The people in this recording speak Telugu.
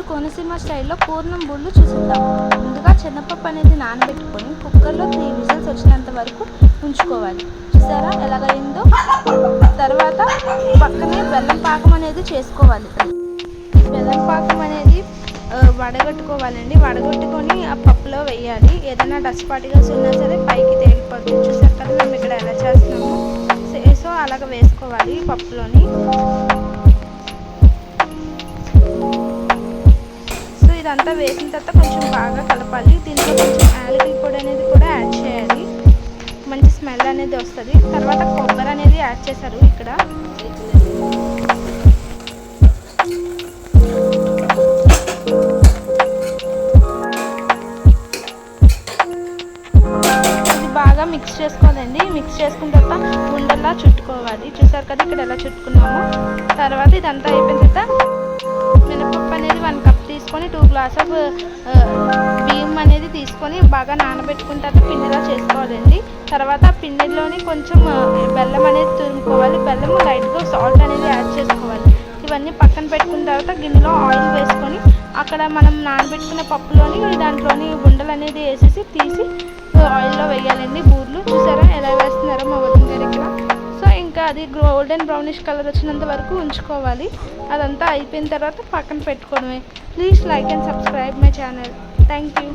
కోనసీమ స్టైల్లో పూర్ణం బూరెలు చూసేద్దాం. ముందుగా శనగపప్పు అనేది నానబెట్టుకొని కుక్కర్లో 3 విజిల్స్ వచ్చినంత వరకు ఉంచుకోవాలి. చూసారా ఎలాగైందో. తర్వాత పక్కనే బెల్లం పాకం అనేది చేసుకోవాలి. బెల్లం పాకం అనేది వడగట్టుకోవాలండి. వడగొట్టుకొని ఆ పప్పులో వేయాలి. ఏదైనా డస్ట్ పార్టికల్స్ ఉన్నా సరే పైకి తేలిపోతుంది. చూసారు కదా మేము ఇక్కడ ఎలా చేస్తున్నామో. సో అలాగ వేసుకోవాలి పప్పులోని. సో ఇదంతా వేసిన తర్వాత కొంచెం బాగా కలపాలి. దీంట్లో కొంచెం యాలకుల పొడి అనేది కూడా యాడ్ చేయాలి. మంచి స్మెల్ అనేది వస్తుంది. తర్వాత కొబ్బరి అనేది యాడ్ చేశారు ఇక్కడ. బాగా మిక్స్ చేసుకోవాలండి. మిక్స్ చేసుకున్న తర్వాత ఉండల్లా చుట్టుకోవాలి. చూసారు కదా ఇక్కడ ఎలా చుట్టుకున్నామో. తర్వాత ఇదంతా అయిపోయిన తర్వాత మినపప్పు అనేది 1 కప్ తీసుకొని 2 గ్లాస్ ఆఫ్ బియ్యం అనేది తీసుకొని బాగా నానబెట్టుకున్న తర్వాత పిండిలా చేసుకోవాలండి. తర్వాత ఆ పిండిలోని కొంచెం బెల్లం అనేది తురుముకోవాలి. బెల్లం లైట్గా సాల్ట్ అనేది యాడ్ చేసుకోవాలి. ఇవన్నీ పక్కన పెట్టుకున్న తర్వాత గిన్నెలో ఆయిల్ వేసుకొని అక్కడ మనం నానబెట్టుకున్న పప్పులోని దాంట్లోని ఉండలు అనేది వేసేసి తీసి ఆయిల్లో వేయాలండి బూరెలు. చూసారా ఎలా వేస్తున్నారో మా వదిన గారు ఇక్కడ. సో ఇంకా అది గోల్డెన్ బ్రౌనిష్ కలర్ వచ్చినంత వరకు ఉంచుకోవాలి. అదంతా అయిపోయిన తర్వాత పక్కన పెట్టుకోవడమే. Please like and subscribe my channel. Thank you.